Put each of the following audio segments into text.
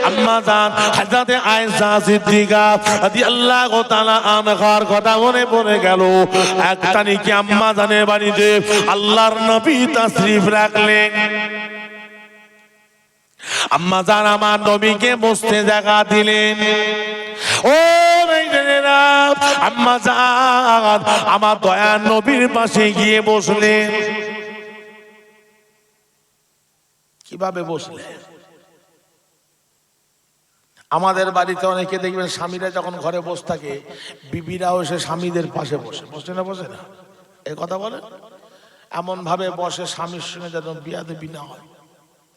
আম্মা জান হযরতে আয়েশা সিদ্দিকা রাদিয়াল্লাহু তাআলা আনহার কথা মনে পড়ে গেল। এক তারিখে আম্মা জানের বাড়িতে আল্লাহর নবী তাশরীফ রাখলেন। আম্মা জান আমার নবীকে বসতে জায়গা দিলেন। ও ভাইজানেরা, আম্মা জান আমার দয়ার নবীর পাশে গিয়ে বসলেন। কিভাবে বসলেন? আমাদের বাড়িতে অনেকে দেখবেন স্বামীরা যখন ঘরে বসে থাকে, বিবিরাও এসে স্বামীদের পাশে বসে। বসে না? বসে না? এই কথা বলে এমন ভাবে বসে স্বামীর সঙ্গে যেন বিয়াদবি না হয়।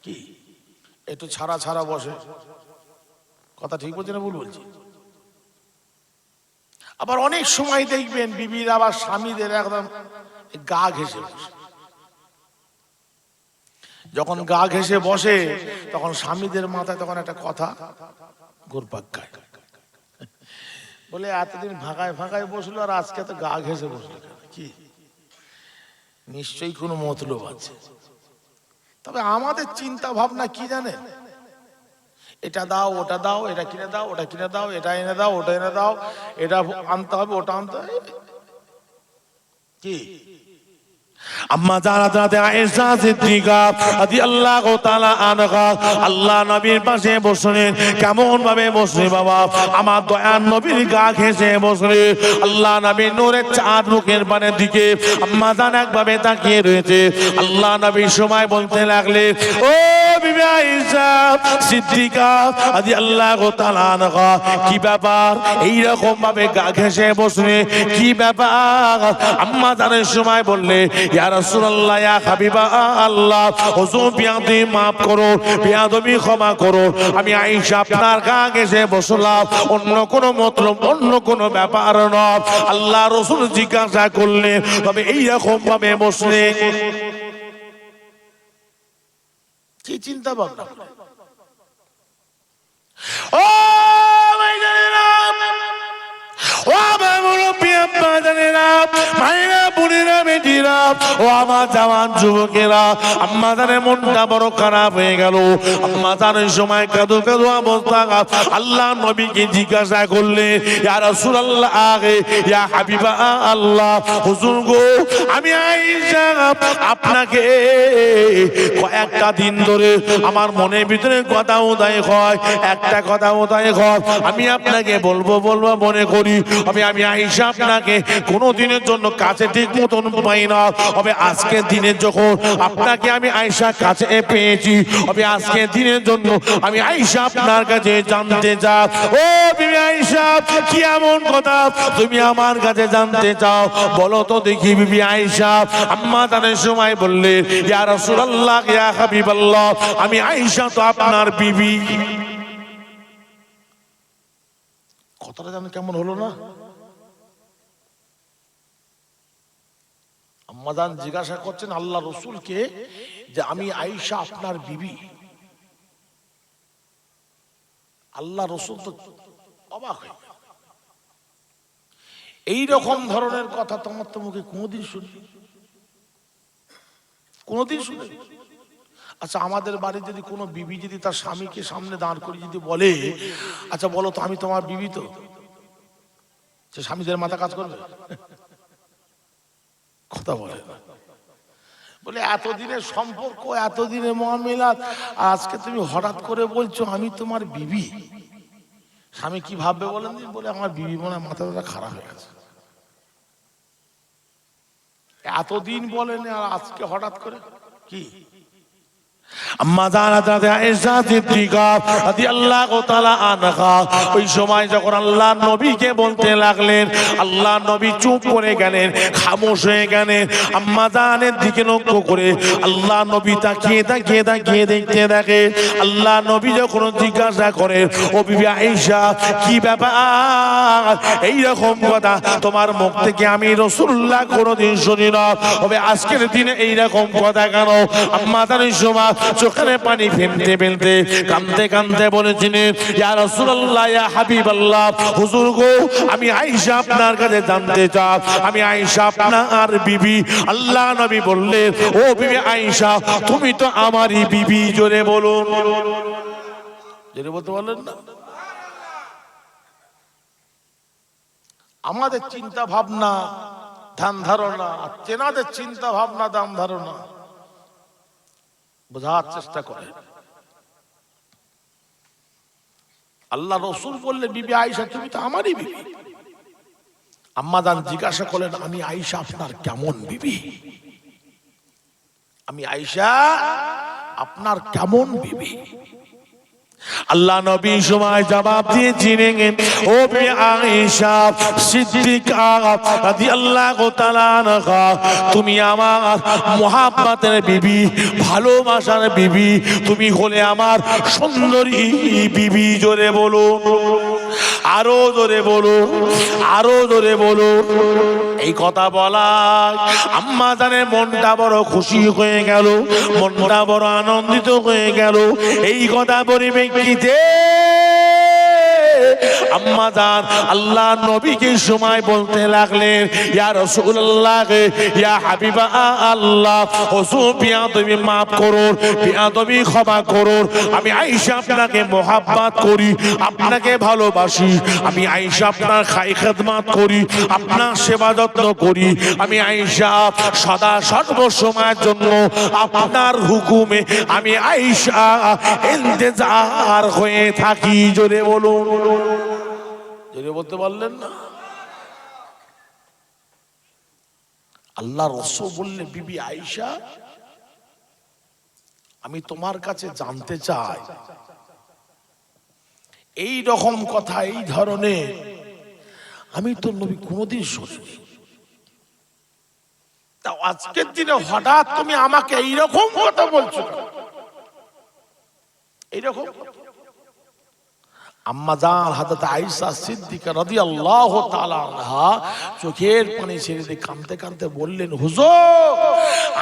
কি একটু ছাড়া ছাড়া বসে। কথা ঠিক বলছি না ভুল বলছি? আবার অনেক সময় দেখবেন বিবিরা আবার স্বামীদের একদম গা ঘেঁষে বসে। যখন গা ঘেঁষে বসে তখন স্বামীদের মাথায় তখন একটা কথা ঘুরপাক খায়, বলে এতদিন ভাগায় ভাগায় বসলো আর আজকে তো গা ঘেঁষে বসলো। কি নিশ্চয়ই কোনো মতলব আছে। তবে আমাদের চিন্তা ভাবনা কি জানেন? এটা দাও, ওটা দাও, এটা কিনে দাও, ওটা কিনে দাও, এটা এনে দাও, ওটা এনে দাও, এটা আনতে হবে, ওটা আনতে হবে। কি আম্মা জানাতে আয়েশা সিদ্দিকা রাদিয়াল্লাহু তাআলা আনহা আল্লাহ নবীর পাশে বসলেন। কেমন ভাবে বসলে বাবা? আমার দয়ার নবীর গা ঘেঁষে বসলে। আল্লাহ নবীর নূরের চাঁদ মুখের পানের দিকে আম্মা জান একভাবে তাকিয়ে রয়েছে। আল্লাহ নবীর সময় বলতে লাগলেন, ও বিবি আয়েশা সিদ্দিকা রাদিয়াল্লাহু তাআলা আনহা, কি ব্যাপার এইরকম ভাবে গা ঘেঁষে বসলে? কি ব্যাপার? আম্মা জানের সময় বললে, ইয়া রাসূলুল্লাহ, ইয়া হাবিবা আল্লাহ, হুজুর বিয়াদবি মাফ করো, বিয়াদবি ক্ষমা করো। আমি আয়েশা আপনার গা ঘেঁষে বসলাম, অন্য কোনো মতলব, অন্য কোনো ব্যাপার নয়। আল্লাহ রাসূল জিজ্ঞাসা করলেন, তবে এইরকম ভাবে বসলে কি চিন্তা ভাবনা? ও ভাইজানেরা, ও আমার মুরব্বি আব্বা জানেরা, মায়েরা, বোনেরা, বেটিরা, ও আমার জওয়ান যুবকেরা, আম্মা জানের মনটা বড় খারাপ হয়ে গেল। আম্মা জানের সময় কাঁদো কাঁদো অবস্থা। আল্লাহ নবীকে জিজ্ঞাসা করলে, ইয়া রাসূলুল্লাহ, ইয়া হাবিবা আল্লাহ, হুজুর গো, আমি আয়েশা আপনাকে কয়েকটা দিন ধরে আমার মনের ভিতরে কথা উদয় হয়, একটা কথা উদয় হয়, আমি আপনাকে বলবো বলবো মনে করি। আমি আয়েশা আপনাকে কোনো দিনের জন্য কাছে ঠিক মতন পাই না। তবে আজকের দিনে যখন আপনাকে আমি আয়েশা কাছে পেয়েছি, তবে আজকের দিনের জন্য আমি আয়েশা আপনার কাছে জানতে চাই। ও বিবি আয়েশা, কি এমন কথা তুমি আমার কাছে জানতে চাও? বলো তো দেখি বিবি আয়েশা। আম্মা জানের সময় বললেন, ইয়া রাসূলুল্লাহ, ইয়া হাবিবাল্লাহ, আমি আয়েশা তো আপনার বিবি। কথাটা জানেন কেমন হলো না? আম্মা জান জিজ্ঞাসা করছেন আল্লাহ রসুলকে যে আমি আয়েশা আপনার বিবি। আল্লাহ রসুল তো অবাক হয়ে গেল। এইরকম ধরনের কথা তোমার তো মুখে কোনোদিন শুনি, কোনোদিন শুনি। আচ্ছা, আমাদের বাড়ি যদি কোনো বিবি যদি তার স্বামীকে সামনে দাঁড় করে যদি বলে, আচ্ছা বলো তো আমি তোমার বিবি, তো সে স্বামীদের মাথা কাজ করবে? কথা বলে না। বলে এতদিনের সম্পর্ক, এতদিনের মুআমিলাত, আজকে তুমি হঠাৎ করে বলছো আমি তোমার বিবি। স্বামী কি ভাববে বলেন? বলে আমার বিবি মনে মাথাটা খারাপ হয়ে গেছে। এতদিন বলেন আর আজকে হঠাৎ করে কি? আম্মা জানাতে আয়েশা সিদ্দিকা রাদিয়াল্লাহু তাআলা আনহা ওই সময় যখন আল্লাহর নবীকে বলতে লাগলেন, আল্লাহর নবী চুপ করে গেলেন, খামোশ হয়ে গেলেন। আম্মা জানের দিকে লক্ষ্য করে আল্লাহর নবী তাকিয়ে তাকিয়ে তাকিয়ে দেখতে থাকে। আল্লাহর নবী যখন জিজ্ঞাসা করেন, ও বিবি আয়েশা, কি ব্যাপার এইরকম কথা তোমার মুখ থেকে আমি রাসূলুল্লাহ কোনোদিন শুনি না, তবে আজকের দিনে এইরকম কথা কেন? আম্মা জানের সময় চোখের পানি ফেলতে ফেলতে কাঁদতে কাঁদতে বলেছিলেন, ইয়া রাসূলুল্লাহ, ইয়া হাবিবাল্লাহ, হুজুর গো, আমি আয়েশা আপনার কাছে জানতে চাই, আমি আয়েশা আপনার বিবি। আল্লাহ নবী বললেন, ও বিবি আয়েশা, তুমি তো আমারই বিবি। জোরে বলুন, যদি বলতে পারলেন না। আমাদের চিন্তা ভাবনা ধ্যান ধারণা, তেনাদের চিন্তা ভাবনা ধ্যান ধারণা বোঝার চেষ্টা করে। আল্লাহ রসুল বললেন, বিবি আয়েশা তুমি তো আমারই বিবি। আম্মা জান জিজ্ঞাসা করলেন, আমি আয়েশা আপনার কেমন বিবি? আমি আয়েশা আপনার কেমন বিবি? আল্লাহ নবী সময় জবাব দিয়েছিলেন, ও বিবি আয়েশা সিদ্দিকা রাদিয়াল্লাহু তাআলা আনহা, তুমি আমার মুহাব্বতের বিবি, ভালোবাসার বিবি, তুমি হলে আমার সুন্দরী বিবি। জোরে বলো, আরো জোরে বলো, আরো জোরে বলো। এই কথা বলা আম্মা জানের মনটা বড় খুশি হয়ে গেল, মনটা বড় আনন্দিত হয়ে গেল। এই কথা পরিপ্রেক্ষিতে আম্মা জান আল্লাহ নবীকে সময় বলতে লাগলেন, ইয়া রাসূলুল্লাহ, ইয়া হাবিবা আল্লাহ, হুজুর বিয়াদবি মাফ করুন, বিয়াদবি ক্ষমা করুন। আমি আয়েশা আপনাকে মোহাব্বত করি, আপনাকে ভালোবাসি। আমি আয়েশা আপনার খাই খেদমত করি, আপনার সেবা যত্ন করি। আমি আয়েশা সদা সর্বসময়ের জন্য আপনার হুকুমে আমি আয়েশা ইন্তজার হয়ে থাকি। জোরে বলুন, জোরে বলতে পারলেন না? আল্লাহ রাসূল বললেন, বিবি আয়েশা আমি তোমার কাছে জানতে চাই, এই রকম কথা, এই ধরনের আমি তো নবী কোনোদিন শুনিনি। তা আজকের দিনে হঠাৎ তুমি আমাকে এইরকম কথা বলছো, এইরকম? আম্মা জান হযরত আয়েশা সিদ্দিকা রাদিয়াল্লাহু তাআলা আনহা চোখের পানি ছেড়ে দিয়ে কাঁদতে কাঁদতে বললেন, হুজুর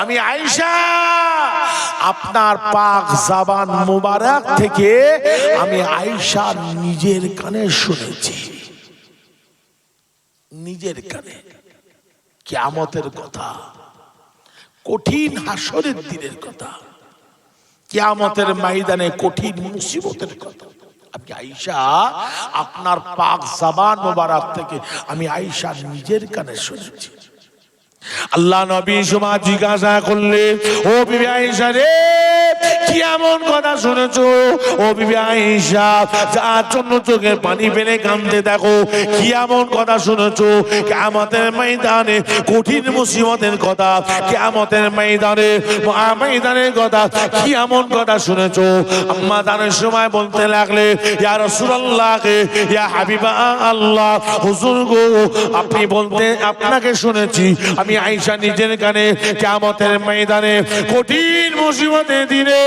আমি আয়েশা আপনার পাক জবান মুবারক থেকে আমি আয়েশা নিজের কানে শুনেছি, নিজের কানে। কিয়ামতের কথা, কঠিন হাসরের দিনের কথা, কিয়ামতের ময়দানে কঠিন মুসিবতের কথা। আমি আয়েশা আপনার পাক জবান মোবারক থেকে আমি আয়েশা নিজের কানে শুনেছি। আল্লাহ নবী সুমা জিজ্ঞাসা করলেন, ও বিবি আয়েশা রে, কি এমন কথা শুনেছো? ও বিবি আয়েশা, যার জন্য চোখের পানি ফেলে কাঁদতে দেখো, কি এমন কথা শুনেছো? কিয়ামতের ময়দানে কঠিন মুসিবতের কথা, কিয়ামতের ময়দানের কথা, কি এমন কথা শুনেছো? আম্মা জানের সময় বলতে লাগলে, ইয়া রাসূলুল্লাহ, ইয়া হাবিবা আল্লাহ, হুজুর গো আপনি বলতে, আপনাকে শুনেছি আমি আয়েশা নিজের কানে কিয়ামতের ময়দানে কঠিন মুসিবতের দিনে,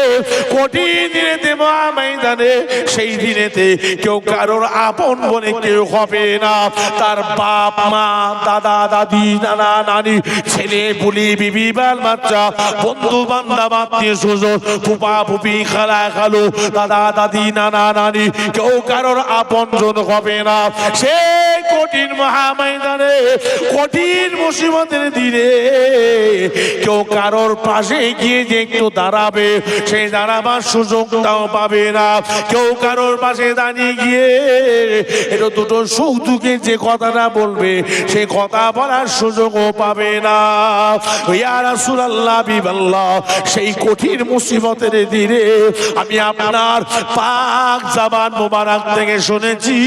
কঠিন দিনেতে ময়দানে, সেই দিনেতে কেউ কারোর আপন বলে কেউ হবে না। তার বাপ মা, দাদা দাদি, নানা নানি, ছেলে পুলি, বিবি বাল বাচ্চা, বন্ধু বান্ধব, আত্মীয় স্বজন, ফুপা ফুপি, খালা খালু, দাদা দাদি, নানা নানি, কেউ কারোর আপন জন হবে না। সেই কঠিন মহাময়দানে, কঠিন মুসিবতের দিনে কেউ কারোর পাশে গিয়ে যে একটু দাঁড়াবে, সেই দাঁড়াবার সুযোগটাও পাবে না। কেউ কারোর পাশে দাঁড়িয়ে গিয়ে এটা দুটো সুখ দুঃখে যে কথাটা বলবে, সেই কথা বলার সুযোগও পাবে না। ইয়া রাসূলুল্লাহ, বিবাল্লাহ, সেই কঠিন মুসিবতের দিনে আমি আপনার পাক জবান মোবারক থেকে শুনেছি,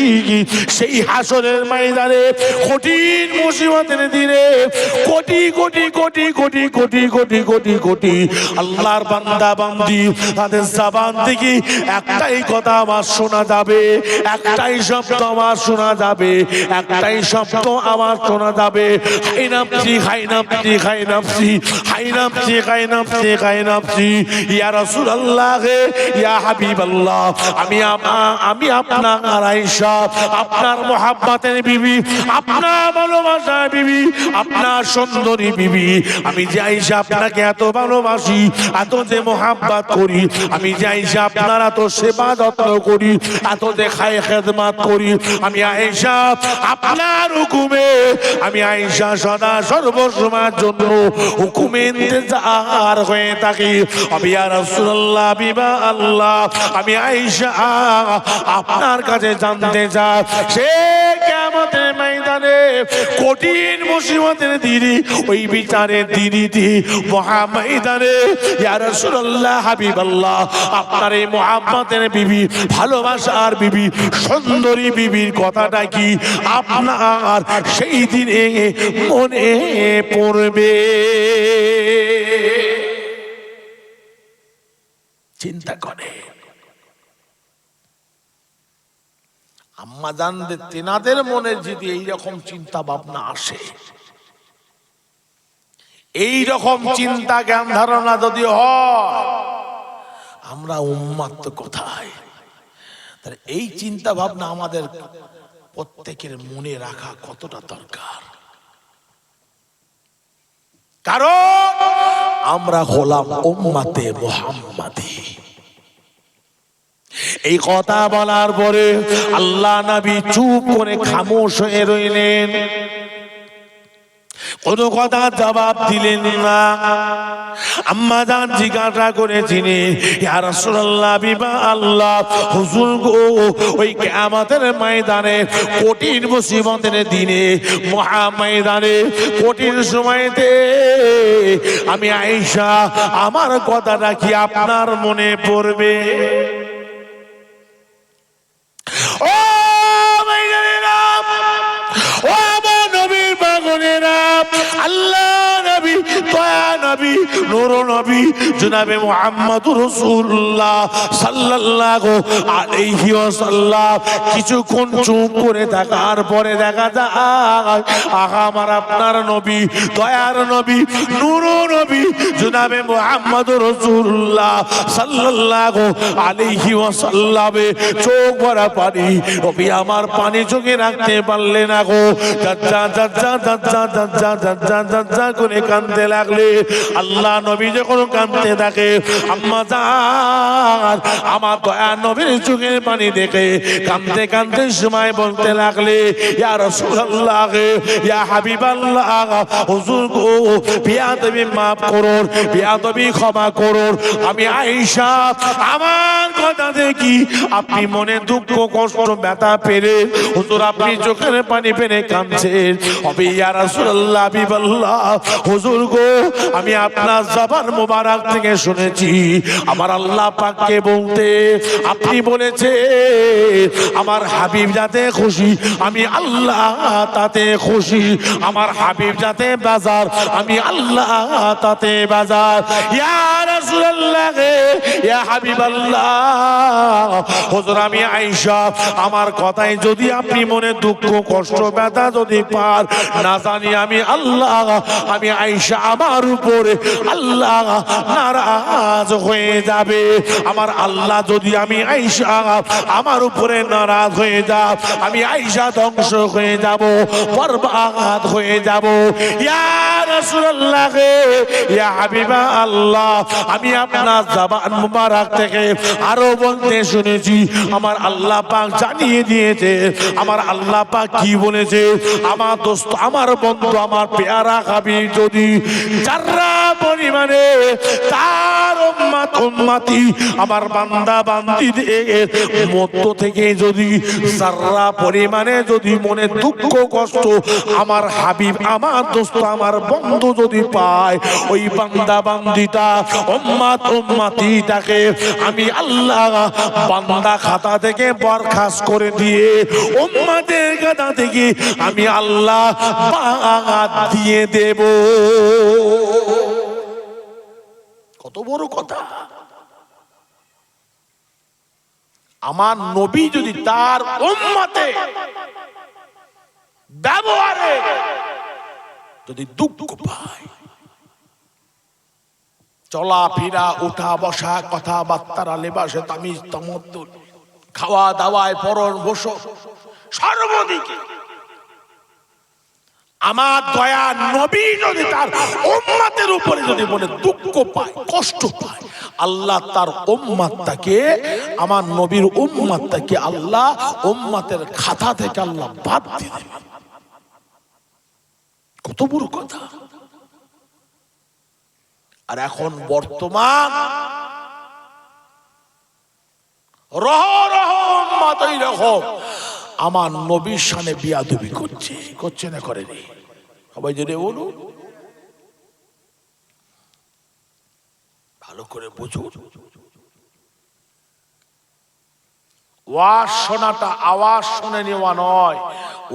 সেই হাসরের ময়দানে কঠিন মুসিবতের দিনে কোটি কোটি কোটি কোটি কোটি কোটি কোটি কোটি আল্লাহর বান্দা বান্দি, তাদের জবান থেকে একটাই কথা আমার শোনা যাবে, একটাই শব্দ আমার শোনা যাবে, একটাই শব্দ আমার শোনা যাবে, হাই নাফসি, হাই নাফসি, হাই নাফসি, হাই নাফসি, হাই নাফসি, হাই নাফসি। ইয়া রাসূলুল্লাহ, ইয়া হাবিবাল্লাহ, আমি আপনার আয়েশা, আপনার মুহাব্বতের বিবি বিবি, আপনার ভালোবাসার বিবি, আপনার সুন্দরী বিবি। আমি যে আয়েশা আপনাকে এত ভালোবাসি, এত যে মোহাব্বত করি, আমি যে আয়েশা আপনার এত সেবা যত্ন করি, এত যে খায় খেদমত করি, আমি আয়েশা আপনার হুকুমে, আমি আয়েশা সদা সর্বসময়ের জন্য হুকুমে ইন্তজার হয়ে থাকি। আমি ইয়া রাসূলুল্লাহ, বিবা আল্লাহ, আমি আয়েশা আপনার কাছে জানতে চাই, সে কিয়ামতের ময়দানে কঠিন মুসিবতের দিনে, ওই বিচারের দিনেতে মহা ময়দানে, ইয়া রাসূলুল্লাহ, হাবিবাল্লাহ, আপনার এই মুহাব্বতের বিবি, ভালোবাসার বিবি, সুন্দরী বিবির কথাটা কি আপনার সেই দিনে মনে পড়বে? চিন্তা করে আম্মা জানদের তেনাদের মনে যদি এইরকম চিন্তা ভাবনা আসে, এইরকম চিন্তা জ্ঞান ধারণা যদি হয়, আমরা উম্মাত তো কোথায়? তাহলে এই চিন্তা ভাবনা আমাদের প্রত্যেকের মনে রাখা কতটা দরকার। কারণ আমরা হলাম উম্মাতে মুহাম্মাদি। এই কথা বলার পরে আল্লাহ নবী চুপ করে খামোশ হয়ে রইলেন, কোনো কথা জবাব দিলেন না। আম্মা জান জিজ্ঞাসা করেছিলেন, ইয়া রাসূলুল্লাহ, বিবা আল্লাহ, হুজুর গো, ওই কিয়ামতের ময়দানে কঠিন মুসিবতের দিনে, মহা ময়দানে কঠিন সময়তে আমি আয়েশা, আমার কথাটা কি আপনার মনে পড়বে? ও ভাইজানেরা, ও আমার নবীর পাগলেরা, আল্লাহ নবী, দয়া নবী, নূর নবী, জনাবে মুহাম্মদুর রাসূলুল্লাহ সাল্লাল্লাহু আলাইহি ওয়াসাল্লাম কিছুক্ষণ চুপ করে থাকার পরে দেখা যায় আমার আপনার নবী, দয়ার নবী, নূর নবী, জনাবে মুহাম্মদুর রাসূলুল্লাহ সাল্লাল্লাহু আলাইহি ওয়াসাল্লাম চোখ ভরা পানি, নবী আমার পানি চোখে রাখতে পারলেন না গো, যা করে কাঁদতে লাগলে। আল্লাহ নবী যখন কাঁদতে থাকে, আম্মা জান আমার দয়া নবীর চোখের পানি দেখে কাঁদতে কাঁদতে সময় বলতে লাগলে, ইয়া রাসূলুল্লাহ, ইয়া হাবিবাল্লাহ, হুজুর গো, বিয়াদবি মাফ করুন, বিয়াদবি ক্ষমা করুন, আমি আয়েশা, আমার কথা দেখি আপনি মনে দুঃখ কষ্ট ব্যথা পেরে, হুজুর আপনি চোখের পানি পেরে কাঁদছেন। হবে ইয়া রাসূলুল্লাহ, হাবিবাল্লাহ, হুজুর গো, আমি আপনার জবান মোবারক থেকে শুনেছি আমার আল্লাহ পাককে বলতে, আপনি বলেছে আমার হাবিব যাতে খুশি, আমি আল্লাহ তাতে খুশি, আমার হাবিব যাতে বাজার, আমি আল্লাহ তাতে বাজার। ইয়া রাসূলুল্লাহ, ইয়া হাবিবাল্লাহ, হুজুর আমি আয়েশা, আমার কথাই যদি আপনি মনে দুঃখ কষ্ট ব্যথা যদি পান, না জানি আমি আল্লাহ, আমি আয়েশা, আমার উপরে আল্লাহ নারাজ হয়ে যাবে। আমার আল্লাহ যদি আমি আয়েশা, আমার উপরে নারাজ হয়ে যাব, আমি আয়েশা ধ্বংস হয়ে যাব, বরবাদ হয়ে যাব। ইয়া রাসূলুল্লাহ, ইয়া হাবিবা আল্লাহ, আমি আপনার জবান মুবারক থেকে আরো বলতে শুনেছি, আমার আল্লাহ পাক জানিয়ে দিয়েছে, আমার আল্লাহ পাক কি বলেছে, আমার দোস্ত, আমার বন্ধু, আমার পেয়ারা হাবিব যদি যারা পরিমাণে তার উম্মত উম্মতি, আমার বান্দা বান্দীদের মধ্য থেকে যদি যারা পরিমাণে যদি মনে দুঃখ কষ্ট আমার হাবিব, আমার দোস্ত, আমার বন্ধু যদি পায়, ওই বান্দা বান্দিটা উম্মত উম্মতিটাকে আমি আল্লাহ বান্দা খাতা থেকে বরখাস্ত করে দিয়ে উম্মতের খাতা থেকে আমি আল্লাহ বাদ দিয়ে দেব। কত বড় কথা! আমার নবী যদি তার উম্মতে ব্যবহারে যদি দুঃখ পায়, চলা ফিরা, উঠা বসা, কথাবার্তার, লেবাসে তামিজ তামাদ্দুল, খাওয়া দাওয়ায় পরন বসো, সর্বদিকে আমার দয়া নবী যদি তার উম্মতের উপরে যদি বলে দুঃখ পায়, কষ্ট পায়, আল্লাহ তার উম্মতটাকে, আমার নবীর উম্মতটাকে আল্লাহ উম্মতের খাতা থেকে আল্লাহ বাদ দিয়ে দেবে। কত বড় কথা। আর এখন বর্তমান রহ রহ উম্মত এইরকম আমার নবীর শানে বিয়াদবি করছে না করেনি? সবাই যদি বলুন, ভালো করে বুঝুন। ওয়াজ শোনাটা আওয়াজ শুনে নেওয়া নয়,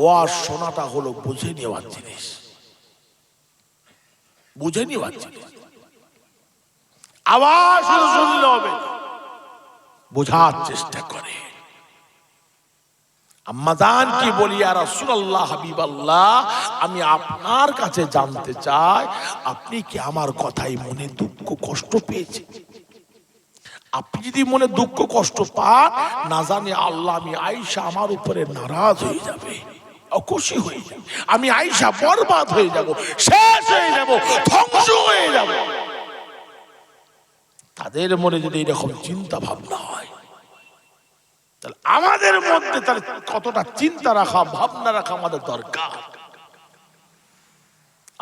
ওয়াজ শোনাটা হলো বুঝে নেওয়ার জিনিস, বুঝে নেওয়ার জিনিস। আওয়াজ শুনলে হবে, বোঝার চেষ্টা করে। আম্মাজান কি বলি, ইয়া রাসূলুল্লাহ, হাবিবাল্লাহ, আমি আপনার কাছে জানতে চাই, আপনি কি আমার কথাই মনে দুঃখ কষ্ট পেয়েছেন? আপনি যদি মনে দুঃখ কষ্ট পান, না জানি আল্লাহ আমি আয়েশা আমার উপরে নারাজ হয়ে যাবে, অখুশি হয়ে যাবে, আমি আয়েশা বরবাদ হয়ে যাব, শেষ হয়ে যাব, ধ্বংস হয়ে যাব। তাদের মনে যদি এরকম চিন্তা ভাবনা হয়, তাহলে আমাদের মধ্যে তাহলে কতটা চিন্তা রাখা, ভাবনা রাখা আমাদের দরকার।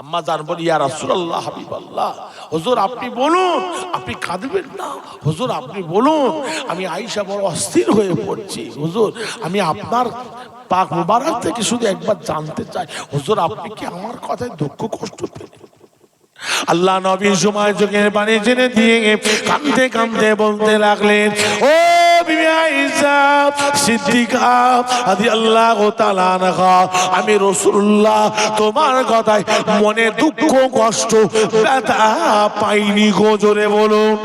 আম্মা জান বলি, ইয়া রাসূলুল্লাহ, হাবিবাল্লাহ, হুজুর আপনি বলুন, আপনি কাঁদবেন না, হুজুর আপনি বলুন, আমি আয়েশা বড় অস্থির হয়ে পড়ছি, হুজুর আমি আপনার পাক মুবারক থেকে শুধু একবার জানতে চাই, হুজুর আপনি কি আমার কথায় দুঃখ কষ্ট পেলেন? আল্লাহ নবী সময় চোখের পানি ছেড়ে দিয়ে কাঁদতে কাঁদতে বলতে লাগলেন, ও বিবি আয়েশা সিদ্দিকা রাদিয়াল্লাহু তাআলা আনহা, আমি রাসূলুল্লাহ তোমার কথায় মনে দুঃখ কষ্ট ব্যথা পাইনি গো। জোরে বলুন,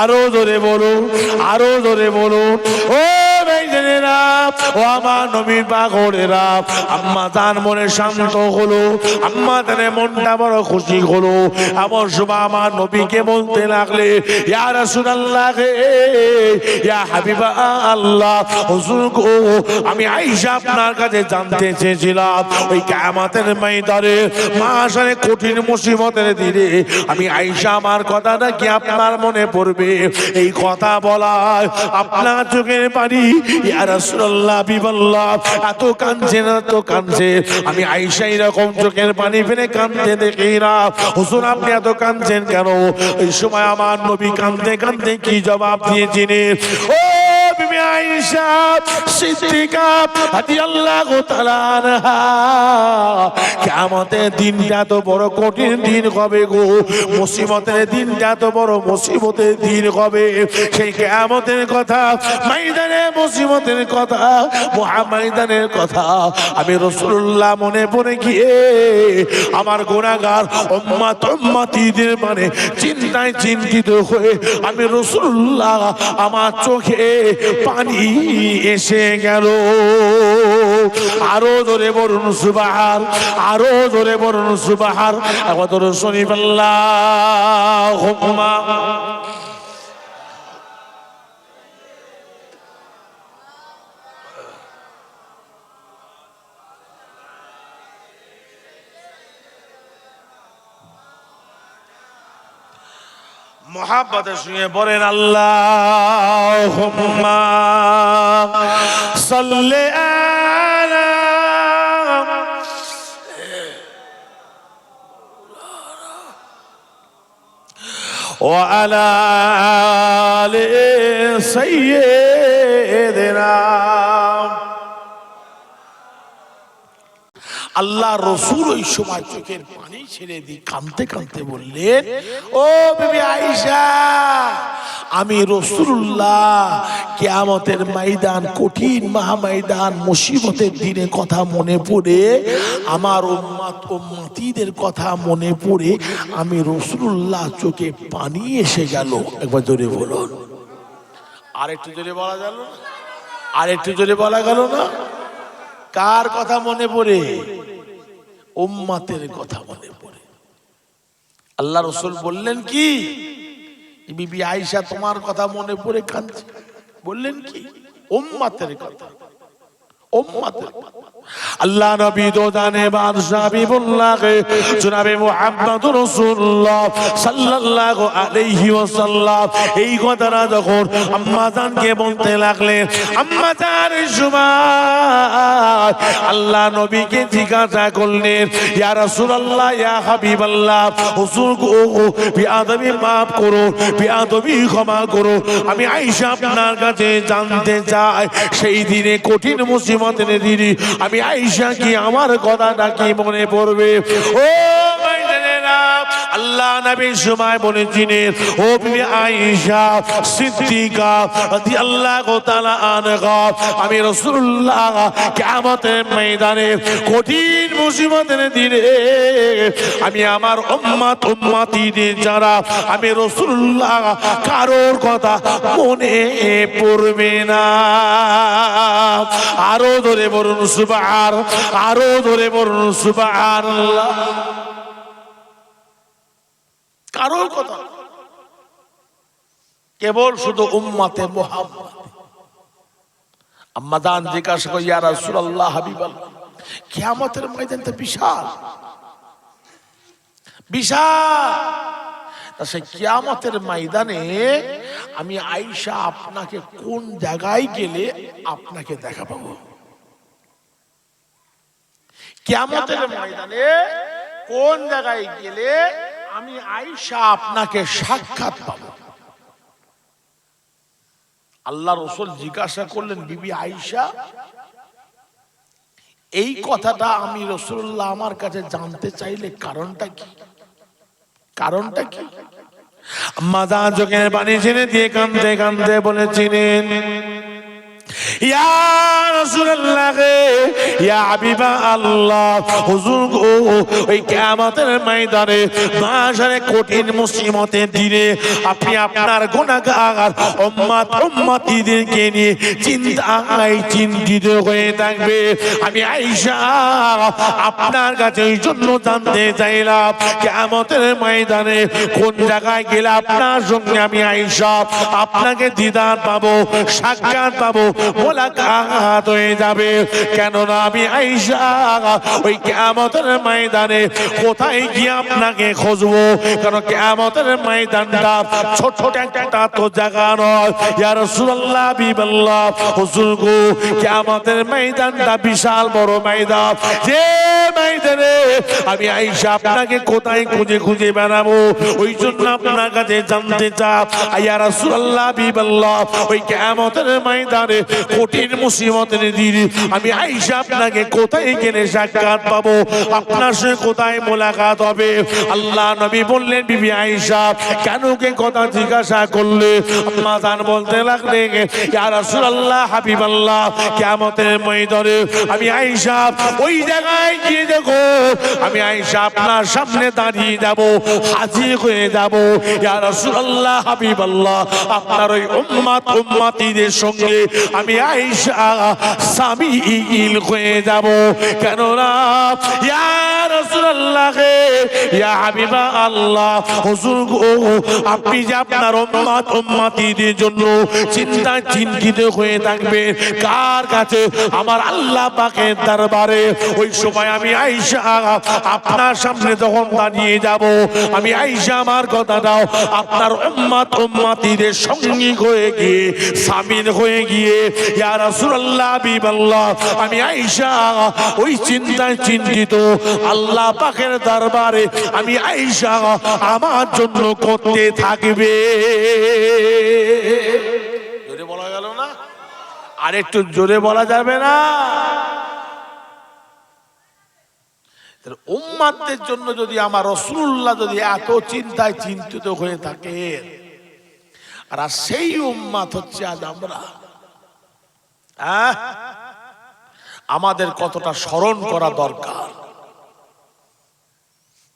আরো জোরে বলুন, আরো জোরে বলুন। ও ভাইজানেরা, ও আমার নবীর পাগলেরা, আম্মা জান মনে শান্ত হলো, আম্মা জানের মনটা বড় খুশি হলো। এমন সময় আমার নবীকে বলতে লাগলে, ইয়া রাসূলুল্লাহ, ইয়া হাবিবা আল্লাহ, হুজুর গো, আমি আয়েশা আপনার কাছে জানতে চেয়েছিলাম, ওই কিয়ামতের ময়দানে মাশারে কঠিন মুসিবতের দিনে আমি আয়েশা আমার কথাটা কি আপনার মনে পড়বে? এই কথা বলায় আপনার চোখের পানি, ইয়া রাসূলুল্লাহ, হাবিবাল্লাহ, এত কাঁদছে, এত কাঁদছে, আমি আয়েশা এরকম চোখের পানি ফেলে কাঁদতে দেখি না। হুজুর আপনি এত কাঁদছেন কেন? এই সময় আমার নবী কাঁদতে কাঁদতে কি জবাব দিয়েছিলেন? ও বিবি আয়েশা সিদ্দিকা রাদিয়াল্লাহু তাআলা আনহা, কিয়ামতের দিনটা তো বড় কঠিন দিন হবে গো, মুসিবতের দিনটা তো বড় মুসিবতের দিন হবে। সেই কিয়ামতের কথা, ময়দানে মুসিবতের কথা, ময়দানের কথা আমি রাসূলুল্লাহ মনে পড়ে গিয়ে আমার গুনাহগার উম্মত উম্মতীদের মানে চিন্তায় চিন্তিত হয়ে আমি রাসূলুল্লাহ আমার চোখে পানি এসে গেল। আরো জোরে বলুন সুবহান, আরো জোরে বলুন সুবহান। একবার শরীফ আল্লাহুম্মা মোহাব্বতে শুয়ে বলেন, আল্লাহুম্মা সাল্লি আলা ওয়া আলা আলি সাইয়্যিদিনা। আল্লাহ রসুল ওই সময় চোখের পানি ছেড়ে দিয়ে কাঁদতে কাঁদতে বললেন, ও বিবি আয়েশা, আমি রাসূলুল্লাহ কিয়ামতের ময়দান, কঠিন মহাময়দান, মুসিবতের দিনে কথা মনে পড়ে, আমার উম্মত উম্মতীদের কথা মনে পড়ে আমি রাসূলুল্লাহ চোখে পানি এসে গেল। একবার জোরে বলুন, আর একটু জোরে বলা গেল না? আর একটু জোরে বলা গেল না? কার কথা মনে পড়ে? উম্মতের কথা মনে পড়ে। আল্লাহ রাসূল বললেন কি, বিবি আয়েশা তোমার কথা মনে পড়ে কাঁদছে। বললেন কি? উম্মতের কথা, উম্মতের কথা। আল্লাহ নবী তো জানে বাদশা হাবিবুল্লাহ জনাবে মুহাম্মদুর রাসূলুল্লাহ সাল্লাল্লাহু আলাইহি ওয়াসাল্লাম এই কথাটা যখন আম্মা জানকে বলতে লাগলেন, আম্মা জান সময় আল্লাহ নবীকে জিজ্ঞাসা করলেন, ইয়া রাসূলুল্লাহ ইয়া হাবিবাল্লাহ, হুজুর গো বিআদবি মাফ করো, বিআদবি ক্ষমা করো, আমি আয়েশা আপনার কাছে জানতে চাই সেই দিনে কঠিন মুসিবতের দিনে আমি আয়েশা কি আমার কথাটা কি মনে পড়বে? ও আল্লাহ নবী সময় বলেছিলেন, ও বিবি আয়েশা সিদ্দিকা রাদিয়াল্লাহু তাআলা আনহা, আমি রাসূলুল্লাহ কিয়ামতের ময়দানে কঠিন মুসিবতের দিনে আমি আমার উম্মতিদের যারা আমি রাসূলুল্লাহ কারোর কথা মনে পড়বে না। আরো ধরে বলুন সুবহান, আরো ধরে বলুন সুবহানাল্লাহ। কারোর কথা, কেবল শুধু উম্মতে মুহাম্মদ। আম্মা জান জিজ্ঞাসা করে, ইয়া রাসূলুল্লাহ হাবিবাল্লাহ, কিয়ামতের ময়দানটা বিশাল বিশাল, সেই কিয়ামতের ময়দানে আমি আয়েশা আপনাকে কোন জায়গায় গেলে আপনাকে দেখা পাবো? কিয়ামতের ময়দানে কোন জায়গায় গেলে আমি আয়েশা আপনাকে সাক্ষাৎ পাবো? আল্লাহ রাসূল জিজ্ঞাসা করলেন, বিবি আয়েশা, এই কথাটা আমি রাসূলুল্লাহ আমার কাছে জানতে চাইলে কারণটা কি? কারণটা কি? আম্মা জান চোখের পানি ছেড়ে দিয়ে কাঁদতে কাঁদতে বলেছিলেন, ইয়া রাসূলুল্লাহ ইয়া হাবিবা আল্লাহ, হুজুর গো ওই কিয়ামতের ময়দানে মাশারে কঠিন মুসিবতের দিনে আপনি আপনার গুনাহগার উম্মতিদেরকে নিয়ে চিন্তিত হয়ে থাকবে। আমি আয়েশা আপনার কাছে এই জন্য জানতে চাইলাম, কিয়ামতের ময়দানে কোন জায়গায় গেলে আপনার সঙ্গে আমি আয়েশা আপনাকে দিদার পাবো, সাক্ষাৎ পাবো, মোলাকাত হয়ে যাবে। কেননা আমি আয়েশা ওই কিয়ামতের ময়দানে কোথায় গিয়ে আপনাকে খুঁজবো? কারণ কিয়ামতের ময়দানটা ছোট একটা তো জায়গা নয়। ইয়া রাসূলুল্লাহ হাবিবাল্লাহ, হুজুর গো কিয়ামতের ময়দানটা বিশাল বড় ময়দান, যে ময়দানে আমি আয়েশা আপনাকে কোথায় খুঁজে খুঁজে বেড়াবো? ওই জন্য আপনার কাছে জানতে চাই, ইয়া রাসূলুল্লাহ হাবিবাল্লাহ, ওই কিয়ামতের ময়দানে কঠিন মুসিবতের দিনে আমি আয়েশা আপনাকে কোথায় গেলে সাক্ষাৎ পাবো? আপনার সঙ্গে কোথায় মোলাকাত হবে? আল্লাহ নবী বললেন, বিবি আয়েশা কেন কে কথা জিজ্ঞাসা করলে? আম্মা জান বলতে লাগলেন, ইয়া রাসূলুল্লাহ হাবিবাল্লাহ, কিয়ামতের ময়দানে আমি আয়েশা ওই জায়গায় গিয়ে দেখো আমি আয়েশা আপনার সামনে দাঁড়িয়ে যাব, হাজির হয়ে যাব। ইয়া রাসূলুল্লাহ হাবিবাল্লাহ, আপনার ওই উম্মতিদের সঙ্গে আমি আয়েশা সামিল হয়ে যাব। কেননা ইয়া রাসূলুল্লাহ ইয়া হাবিবা আল্লাহ, হুজুর গো আপনি যে আপনার উম্মতিদের জন্য চিন্তিত হয়ে থাকবেন কার কাছে? আমার আল্লাহ পাকের দরবারে। ওই সময় আমি আয়েশা আপনার সামনে যখন দাঁড়িয়ে যাব, আমি আয়েশা আমার কথাটাও আপনার উম্মতিদের সঙ্গী হয়ে গিয়ে সামিল হয়ে গিয়ে ইয়া রাসূলুল্লাহ হাবিবাল্লাহ, আমি আয়েশা ওই চিন্তায় চিন্তিত আল্লাহ পাকের দরবারে আমি আয়েশা আমার জন্য করতে থাকবে। জোরে বলা গেল না? আর একটু জোরে বলা যাবে না? উম্মতদের জন্য যদি আমার রাসূলুল্লাহ যদি এত চিন্তায় চিন্তিত হয়ে থাকে, আর সেই উম্মত হচ্ছে আজ আমরা, আমাদের কতটা স্মরণ করা দরকার,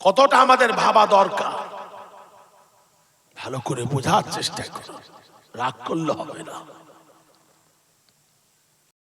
কতটা আমাদের ভাবা দরকার। ভালো করে বোঝার চেষ্টা করো, রাগ করলে হবে না।